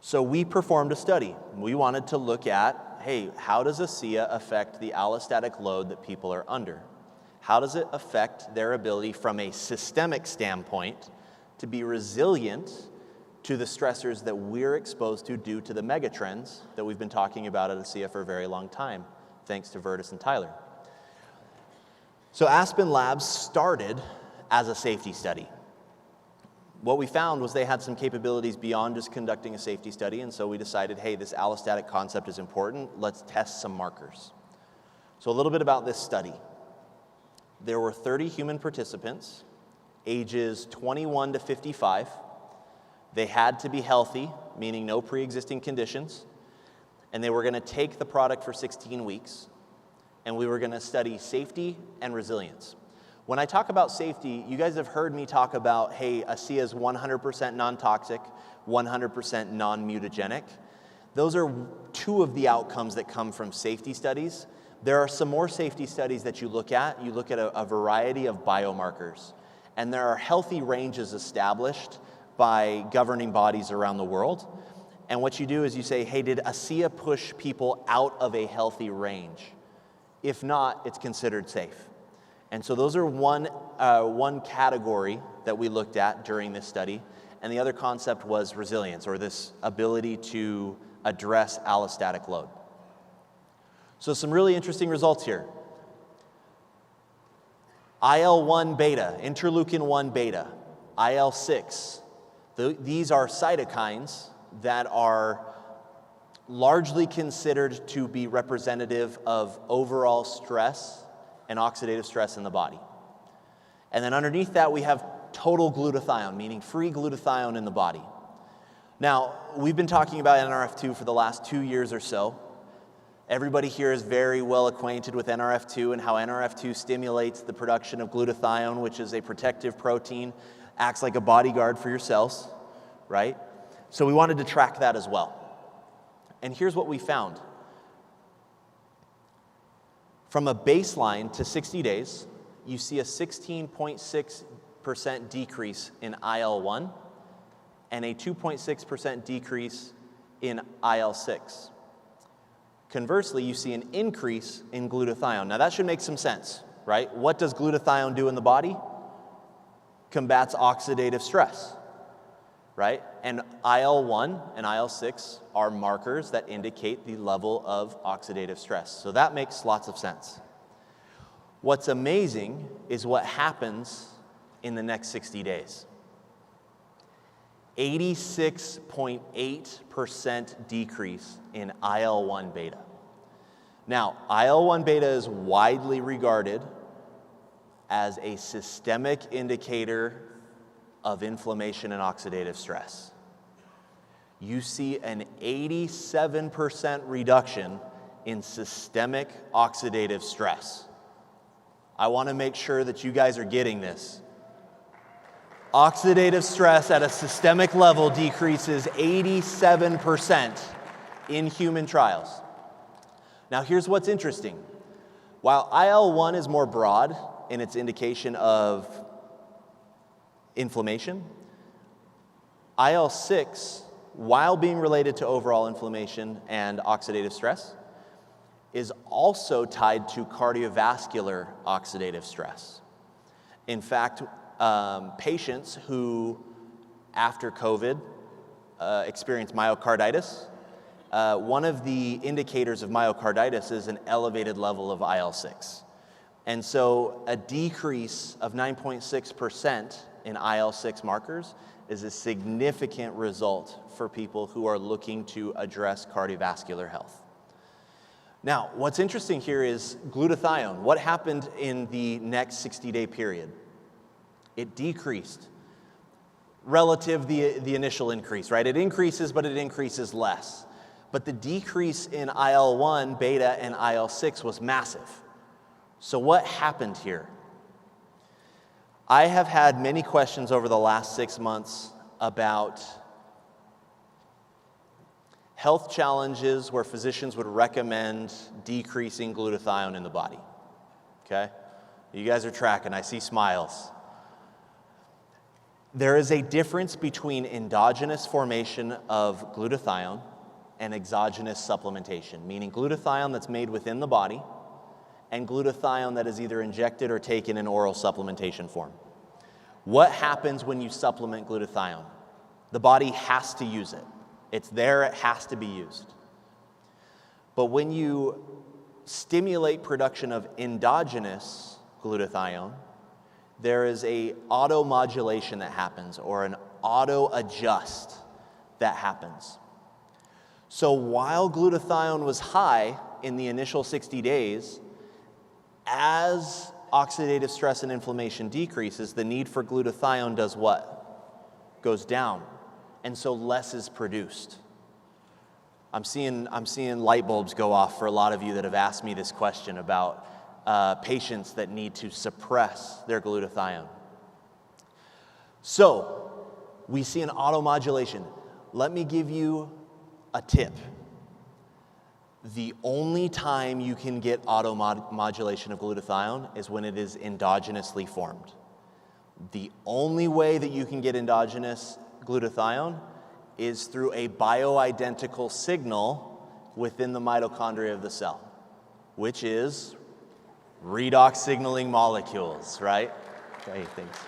So we performed a study. We wanted to look at, hey, how does ASEA affect the allostatic load that people are under? How does it affect their ability from a systemic standpoint to be resilient to the stressors that we're exposed to due to the megatrends that we've been talking about at ASEA for a very long time, thanks to Vertus and Tyler. So Aspen Labs started as a safety study. What we found was they had some capabilities beyond just conducting a safety study, and so we decided, hey, this allostatic concept is important, let's test some markers. So a little bit about this study. There were 30 human participants, ages 21 to 55. They had to be healthy, meaning no pre-existing conditions, and they were going to take the product for 16 weeks, and we were going to study safety and resilience. When I talk about safety, you guys have heard me talk about, hey, ASEA is 100% non-toxic, 100% non-mutagenic. Those are two of the outcomes that come from safety studies. There are some more safety studies that you look at. You look at a variety of biomarkers, and there are healthy ranges established by governing bodies around the world. And what you do is you say, hey, did ASEA push people out of a healthy range? If not, it's considered safe. And so those are one category that we looked at during this study, and the other concept was resilience, or this ability to address allostatic load. So some really interesting results here. IL-1 beta, interleukin-1 beta, IL-6, these are cytokines that are largely considered to be representative of overall stress and oxidative stress in the body. And then underneath that, we have total glutathione, meaning free glutathione in the body. Now, we've been talking about NRF2 for the last 2 years or so. Everybody here is very well acquainted with NRF2 and how NRF2 stimulates the production of glutathione, which is a protective protein, acts like a bodyguard for your cells, right? So we wanted to track that as well. And here's what we found. From a baseline to 60 days, you see a 16.6% decrease in IL-1 and a 2.6% decrease in IL-6. Conversely, you see an increase in glutathione. Now that should make some sense, right? What does glutathione do in the body? Combats oxidative stress, right? And IL-1 and IL-6 are markers that indicate the level of oxidative stress. So that makes lots of sense. What's amazing is what happens in the next 60 days. 86.8% decrease in IL-1 beta. Now, IL-1 beta is widely regarded as a systemic indicator of inflammation and oxidative stress. You see an 87% reduction in systemic oxidative stress. I want to make sure that you guys are getting this. Oxidative stress at a systemic level decreases 87% in human trials. Now here's what's interesting. While IL-1 is more broad in its indication of inflammation, IL-6, while being related to overall inflammation and oxidative stress, is also tied to cardiovascular oxidative stress. In fact, patients who, after COVID, experience myocarditis, one of the indicators of myocarditis is an elevated level of IL-6. And so a decrease of 9.6% in IL-6 markers is a significant result for people who are looking to address cardiovascular health. Now, what's interesting here is glutathione. What happened in the next 60-day period? It decreased relative to the initial increase, right? It increases, but it increases less. But the decrease in IL-1 beta and IL-6 was massive. So what happened here? I have had many questions over the last 6 months about health challenges where physicians would recommend decreasing glutathione in the body. Okay? You guys are tracking. I see smiles. There is a difference between endogenous formation of glutathione and exogenous supplementation, meaning glutathione that's made within the body and glutathione that is either injected or taken in oral supplementation form. What happens when you supplement glutathione? The body has to use it. It's there, it has to be used. But when you stimulate production of endogenous glutathione, there is a auto-modulation that happens, or an auto-adjust that happens. So while glutathione was high in the initial 60 days, as oxidative stress and inflammation decreases, the need for glutathione does what? Goes down, and so less is produced. I'm seeing light bulbs go off for a lot of you that have asked me this question about patients that need to suppress their glutathione. So, we see an automodulation. Let me give you a tip. The only time you can get automodulation of glutathione is when it is endogenously formed. The only way that you can get endogenous glutathione is through a bioidentical signal within the mitochondria of the cell, which is redox signaling molecules, right? Okay, thanks.